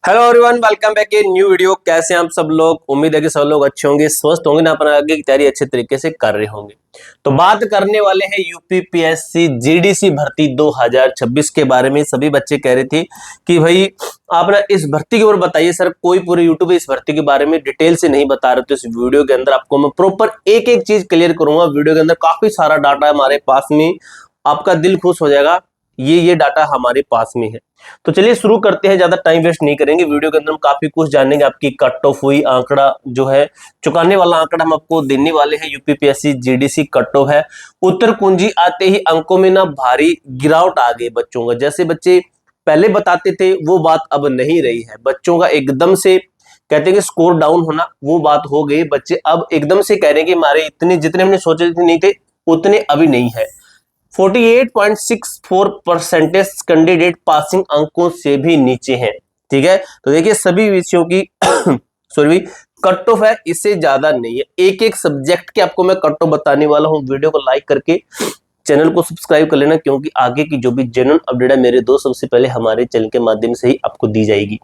Hello everyone, welcome back a new video. कैसे हैं आप सब लोग? उम्मीद है कि सब लोग अच्छे होंगे, स्वस्थ होंगे ना, अपना आगे की तैयारी अच्छे तरीके से कर रहे होंगे। तो बात करने वाले हैं यूपीपीएससी जीडीसी भर्ती 2026 के बारे में। सभी बच्चे कह रहे थे कि भाई आप ना इस भर्ती के ऊपर बताइए सर, कोई पूरे यूट्यूब पे इस भर्ती के बारे में डिटेल से नहीं बता रहे। तो इस वीडियो के अंदर आपको मैं प्रॉपर एक एक चीज क्लियर करूंगा। वीडियो के अंदर काफी सारा डाटा है हमारे पास में, आपका दिल खुश हो जाएगा। ये डाटा हमारे पास में है। तो चलिए शुरू करते हैं, ज्यादा टाइम वेस्ट नहीं करेंगे। वीडियो के अंदर हम काफी कुछ जानेंगे। आपकी कट ऑफ हुई आंकड़ा जो है, चुकाने वाला आंकड़ा हम आपको देने वाले हैं। यूपीपीएससी जीडीसी कट ऑफ है। उत्तर कुंजी आते ही अंकों में ना भारी गिरावट आ गई बच्चों का। जैसे बच्चे पहले बताते थे वो बात अब नहीं रही है। बच्चों का एकदम से कहते हैं कि स्कोर डाउन होना, वो बात हो गई। बच्चे अब एकदम से कह रहे हैं कि हमारे इतने जितने हमने सोचे थे नहीं थे उतने अभी नहीं है। 48.64% कैंडिडेट पासिंग अंकों से भी नीचे हैं। ठीक है, तो देखिए सभी विषयों की सॉरी कट ऑफ है, इससे ज्यादा नहीं है। एक एक सब्जेक्ट के आपको मैं कट ऑफ बताने वाला हूं। वीडियो को लाइक करके चैनल को सब्सक्राइब कर लेना, क्योंकि आगे की जो भी जेन्युइन अपडेट है मेरे दोस्त सबसे पहले हमारे चैनल के माध्यम से ही आपको दी जाएगी।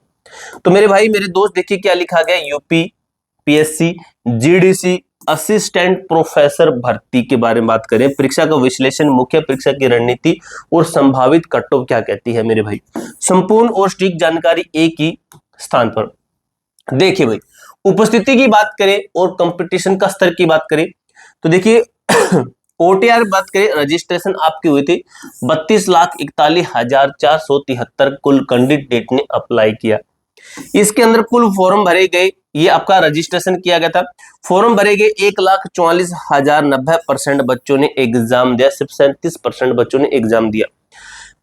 तो मेरे भाई मेरे दोस्त देखिए क्या लिखा गया, UP PSC GDC assistant professor भर्ती के बारे में बात करें। परीक्षा का विश्लेषण, मुख्य परीक्षा की रणनीति और संभावित कट ऑफ क्या कहती है मेरे भाई। संपूर्ण और सटीक जानकारी एक ही स्थान पर। देखिए भाई, उपस्थिति की बात करें और कंपटीशन का स्तर की बात करें तो देखिए ओटीआर बात करें, रजिस्ट्रेशन आपकी हुई थी 32,41,473 कुल कैंडिडेट ने अप्लाई किया। इसके अंदर कुल फॉर्म भरे गए, ये आपका रजिस्ट्रेशन किया गया था। फॉर्म भरे गए 1,44,090% बच्चों ने एग्जाम दिया। सिर्फ 37% बच्चों ने एग्जाम दिया।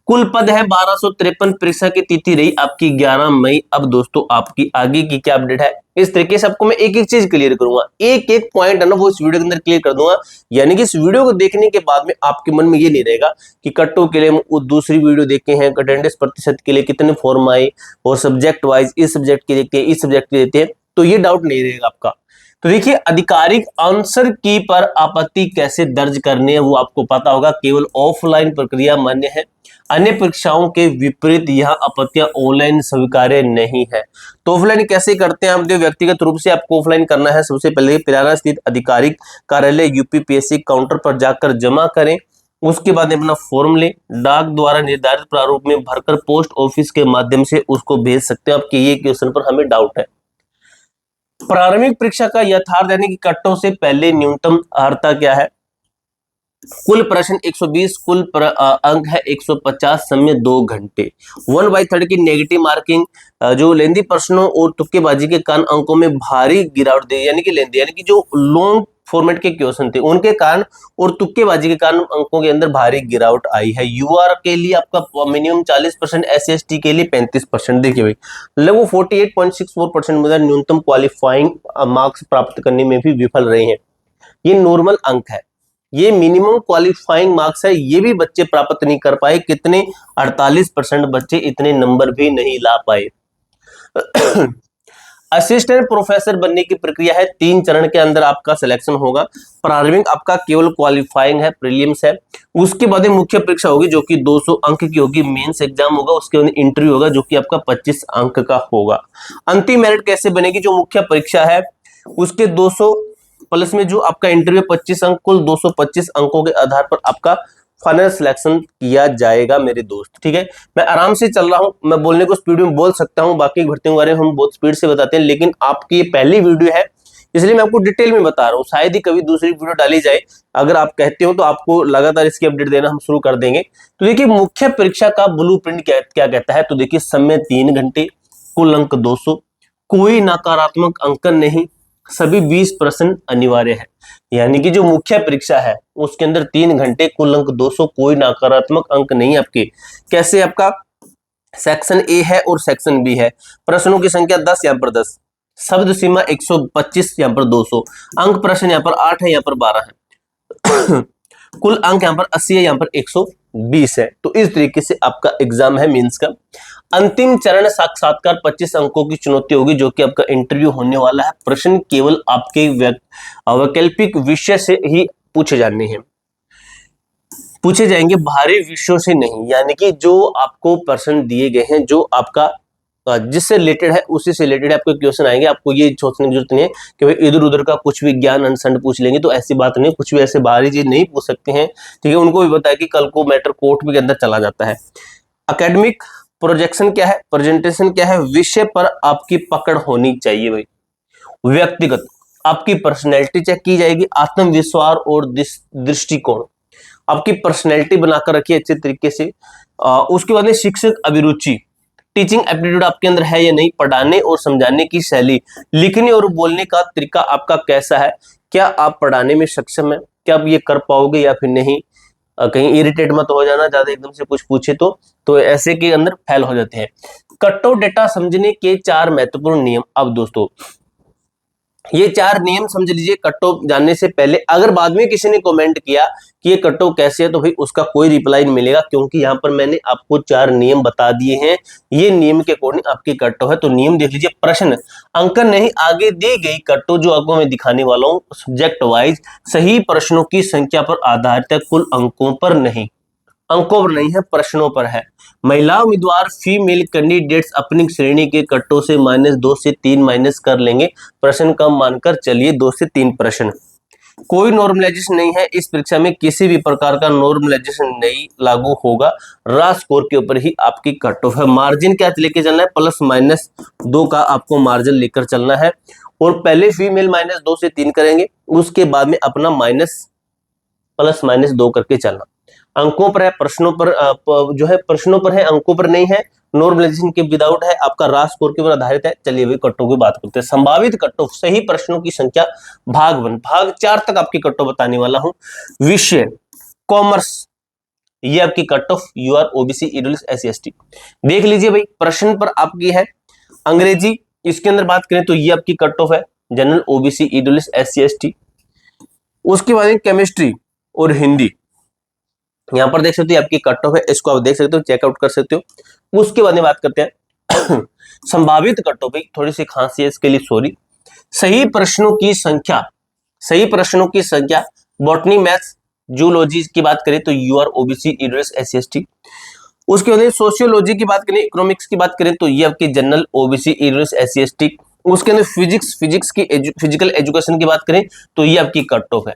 कुल पद है 1253। परीक्षा की तिथि रही आपकी 11 मई। अब दोस्तों आपकी आगे की क्या अपडेट है, इस तरीके से आपको मैं एक एक चीज क्लियर करूंगा। एक एक पॉइंट है ना वो इस वीडियो के अंदर क्लियर कर दूंगा। यानी कि इस वीडियो को देखने के बाद में आपके मन में ये नहीं रहेगा कि कट ऑफ के लिए हम दूसरी वीडियो देखे हैं, अटेंडेंस प्रतिशत के लिए कितने फॉर्म आए और सब्जेक्ट वाइज इस सब्जेक्ट के देते हैं इस सब्जेक्ट के देते हैं, तो ये डाउट नहीं रहेगा आपका। तो देखिए आधिकारिक आंसर की पर आपत्ति कैसे दर्ज करनी है वो आपको पता होगा। केवल ऑफलाइन प्रक्रिया मान्य है। अन्य परीक्षाओं के विपरीत यह आपत्तियां ऑनलाइन स्वीकार्य नहीं है। तो ऑफलाइन कैसे करते हैं हम? जो व्यक्तिगत रूप से आपको ऑफलाइन करना है, सबसे पहले पिराना स्थित आधिकारिक कार्यालय यूपीपीएससी काउंटर पर जाकर जमा करें। उसके बाद अपना फॉर्म लें, डाक द्वारा निर्धारित प्रारूप में भरकर पोस्ट ऑफिस के माध्यम से उसको भेज सकते हैं। आपके ये क्वेश्चन पर हमें डाउट है। प्रारंभिक परीक्षा का यथार्थ यानी कि कट ऑफ से पहले न्यूनतम अर्हता क्या है? कुल प्रश्न 120, कुल अंक है 150, समय 2 घंटे। 1/3 की नेगेटिव मार्किंग। जो लेंदी प्रश्नों और तुक्केबाजी के कारण अंकों में भारी गिरावट दी, यानी कि लेंदी यानी कि जो लॉन्ग फॉर्मेट के क्वेश्चन थे उनके कारण और तुक्केबाजी के कारण अंकों के अंदर भारी गिरावट आई है। यूआर के लिए आपका मिनिमम 40%, एसएसटी के लिए 35%। देखिए भाई लगभग 48.64% में न्यूनतम क्वालिफाइंग मार्क्स प्राप्त करने में भी विफल रहे हैं। ये नॉर्मल अंक है, ये मिनिमम क्वालिफाइंग मार्क्स है, ये भी बच्चे प्राप्त नहीं कर पाए। कितने? 48% बच्चे इतने नंबर भी नहीं ला पाए। असिस्टेंट प्रोफेसर बनने की प्रक्रिया है, 3 चरण के अंदर आपका सिलेक्शन होगा। प्रारंभिक आपका केवल क्वालिफाइंग है, प्रीलिम्स है। उसके बाद मुख्य परीक्षा होगी जो कि 200 अंक की होगी, मेंस एग्जाम होगा। उसके बाद इंटरव्यू होगा जो कि आपका 25 अंक का होगा। अंतिम मेरिट कैसे बनेगी? जो मुख्य परीक्षा है उसके 200 प्लस में जो आपका इंटरव्यू 25 अंक, कुल 225 अंकों के आधार पर आपका फाइनल सिलेक्शन किया जाएगा मेरे दोस्त। ठीक है, मैं आराम से चल रहा हूं, मैं बोलने को स्पीड में बोल सकता हूं, बाकी भर्तियों के बारे में हम बहुत स्पीड से बताते हैं, लेकिन आपकी ये पहली वीडियो है इसलिए मैं आपको डिटेल में बता रहा हूं। शायद ही कभी दूसरी वीडियो डाली जाए। अगर आप कहते हो तो आपको लगातार इसकी अपडेट देना हम शुरू कर देंगे। तो देखिए मुख्य परीक्षा का ब्लूप्रिंट क्या कहता है। तो देखिए समय 3 घंटे, कुल अंक 200, कोई नकारात्मक अंकन नहीं, सभी 20% अनिवार्य है। यानी कि जो मुख्य परीक्षा है उसके अंदर 3 घंटे, कुल अंक 200, कोई नकारात्मक अंक नहीं आपके। कैसे? आपका सेक्शन ए है और सेक्शन बी है। प्रश्नों की संख्या 10, यहाँ पर 10, शब्द सीमा 125, यहाँ पर 200 अंक। प्रश्न यहाँ पर 8 है, यहाँ पर 12 है। कुल अंक यहाँ पर 80 है, यहाँ पर 120 है। तो इस तरीके से आपका एग्जाम है मेंस का। अंतिम चरण साक्षात्कार 25 अंकों की चुनौती होगी जो कि आपका इंटरव्यू होने वाला है। प्रश्न केवल आपके वैकल्पिक विषय से ही पूछे जाने हैं, पूछे जाएंगे, भारी विषयों से नहीं। यानी कि जो आपको प्रश्न दिए गए हैं, जो आपका जिससे रिलेटेड है उसी से रिलेटेड आपको क्वेश्चन आएंगे। आपको ये सोचने की जरूरत नहीं है कि भाई इधर उधर का कुछ भी ज्ञान अनसंड पूछ लेंगे, तो ऐसी बात नहीं, कुछ भी ऐसे बाहरी चीज नहीं पूछ सकते हैं, ठीक है। उनको भी बताया कि कल को मैटर कोर्ट भी के अंदर चला जाता है। एकेडमिक प्रोजेक्शन क्या है, प्रेजेंटेशन क्या है, विषय पर आपकी पकड़ होनी चाहिए भाई। व्यक्तिगत आपकी पर्सनैलिटी चेक की जाएगी, आत्मविश्वास और दृष्टिकोण, आपकी पर्सनैलिटी बनाकर रखिए अच्छे तरीके से। उसके बाद में शिक्षक अभिरुचि, टीचिंग एप्टीट्यूड आपके अंदर है या नहीं, पढ़ाने और समझाने की शैली, लिखने और बोलने का तरीका आपका कैसा है, क्या आप पढ़ाने में सक्षम है, क्या आप ये कर पाओगे या फिर नहीं, कहीं इरिटेट मत हो जाना ज्यादा एकदम से कुछ पूछे तो ऐसे के अंदर फेल हो जाते हैं। कट ऑफ डेटा समझने के 4 महत्वपूर्ण नियम। अब दोस्तों ये 4 नियम समझ लीजिए कट ऑफ जानने से पहले। अगर बाद में किसी ने कमेंट किया कि ये कट ऑफ कैसे है, तो भाई उसका कोई रिप्लाई नहीं मिलेगा, क्योंकि यहाँ पर मैंने आपको 4 नियम बता दिए हैं। ये नियम के अकॉर्डिंग आपकी कट ऑफ है। तो नियम देख लीजिए, प्रश्न अंक नहीं आगे दी गई कट ऑफ जो आपको मैं दिखाने वाला हूँ सब्जेक्ट वाइज सही प्रश्नों की संख्या पर आधारित है, कुल अंकों पर नहीं, अंकों पर नहीं है, प्रश्नों पर है। महिला उम्मीदवार फीमेल कैंडिडेट्स अपनी श्रेणी के कट्टों से -2 से 3 माइनस कर लेंगे, प्रश्न कम मानकर चलिए 2 से 3 प्रश्न। कोई नॉर्मलाइजेशन नहीं है इस परीक्षा में, किसी भी प्रकार का नॉर्मलाइजेशन नहीं लागू होगा, रा स्कोर के ऊपर ही आपकी कट ऑफ है। मार्जिन क्या लेके चलना है, +-2 का आपको मार्जिन लेकर चलना है, और पहले फीमेल -2 से 3 करेंगे, उसके बाद में अपना +-2 करके चलना। अंकों पर है, प्रश्नों पर जो है प्रश्नों पर है, अंकों पर नहीं है, नॉर्मलाइजेशन के विदाउट है, आपका रा स्कोर के ऊपर आधारित है। चलिए भाई कट ऑफ की बात करते हैं। संभावित कट ऑफ सही प्रश्नों की संख्या भाग 1 भाग 4 तक आपकी कट ऑफ बताने वाला हूं। विषय कॉमर्स, ये आपकी cut off UR OBC EWS SC ST. देख लीजिए भाई प्रश्न पर आपकी है अंग्रेजी, इसके अंदर बात करें तो ये आपकी कट ऑफ है general OBC EWS SC ST. उसके बाद केमिस्ट्री और हिंदी, यहां पर देख सकते हो आपकी कट ऑफ है, इसको आप देख सकते हो, चेकआउट कर सकते हो। उसके बाद में बात करते हैं संभावित कट ऑफ, थोड़ी सी खांसी है इसके लिए सॉरी। सही प्रश्नों की संख्या, सही प्रश्नों की संख्या बॉटनी मैथ्स जूलॉजी की बात करें तो UR OBC EWS SC ST. उसके बाद सोशियोलॉजी की बात करें, इकोनॉमिक्स की बात करें तो ये आपकी general OBC EWS SC ST. उसके अंदर फिजिक्स की फिजिकल एजुकेशन की बात करें तो ये आपकी कट ऑफ है।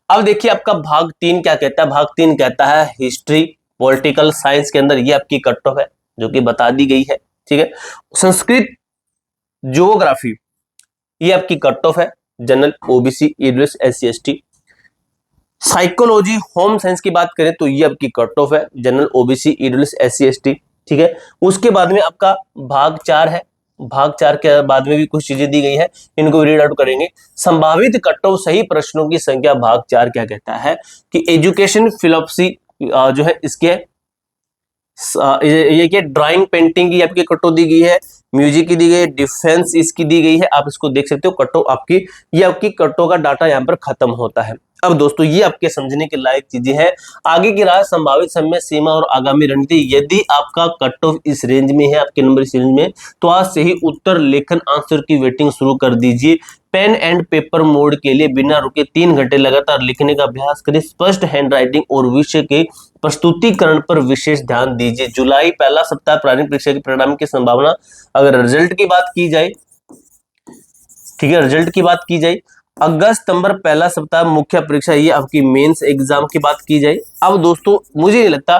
अब देखिए आपका भाग 3 क्या कहता है, भाग 3 कहता है हिस्ट्री पॉलिटिकल साइंस के अंदर ये आपकी कट ऑफ है जो कि बता दी गई है, ठीक है। संस्कृत ज्योग्राफी ये आपकी कट ऑफ है general OBC EWS SC ST. Psychology home science की बात करें तो ये आपकी कट ऑफ है general OBC EWS SC ST, ठीक है। उसके बाद में आपका भाग 4 है, भाग 4 के बाद में भी कुछ चीजें दी गई है, इनको रीड आउट करेंगे। संभावित कट ऑफ सही प्रश्नों की संख्या भाग 4 क्या कहता है कि एजुकेशन फिलोसफी जो है इसके ये क्या ड्राइंग पेंटिंग की आपकी कट ऑफ दी गई है, म्यूजिक की दी गई है, डिफेंस इसकी दी गई है, आप इसको देख सकते हो। कट ऑफ आपकी ये आपकी कट ऑफ का डाटा यहाँ पर खत्म होता है। अब दोस्तों ये आपके समझने के लायक चीजें हैं। आगे की राह संभावित समय सीमा और आगामी रणनीति, यदि आपका कट ऑफ इस रेंज में है, आपके नंबर इस रेंज में, तो आज से ही उत्तर लेखन आंसर की वेटिंग शुरू कर दीजिए। पेन एंड पेपर मोड के लिए बिना रुके 3 घंटे लगातार लिखने का अभ्यास करें। स्पष्ट हैंड राइटिंग और विषय के प्रस्तुतिकरण पर विशेष ध्यान दीजिए। जुलाई पहला सप्ताह प्रारंभिक परीक्षा के परिणाम की संभावना, अगर रिजल्ट की बात की जाए, ठीक है, रिजल्ट की बात की जाए, अगस्त सितंबर पहला सप्ताह मुख्य परीक्षा, ये आपकी मेंस एग्जाम की बात की जाए। अब दोस्तों मुझे नहीं लगता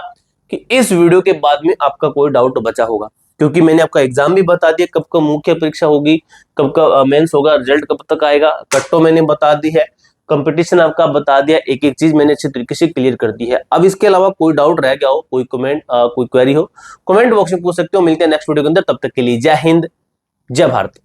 कि इस वीडियो के बाद में आपका कोई डाउट बचा होगा, क्योंकि मैंने आपका एग्जाम भी बता दिया, कब कब मुख्य परीक्षा होगी, कब कब मेंस होगा, रिजल्ट कब तक आएगा, कट्टो मैंने बता दी है, कंपटीशन आपका बता दिया, एक एक चीज मैंने अच्छी तरीके से क्लियर कर दी है। अब इसके अलावा कोई डाउट रह गया हो, कोई कमेंट कोई क्वेरी हो, कमेंट बॉक्स में पूछ सकते हो। मिलते हैं नेक्स्ट वीडियो के अंदर, तब तक के लिए जय हिंद जय भारत।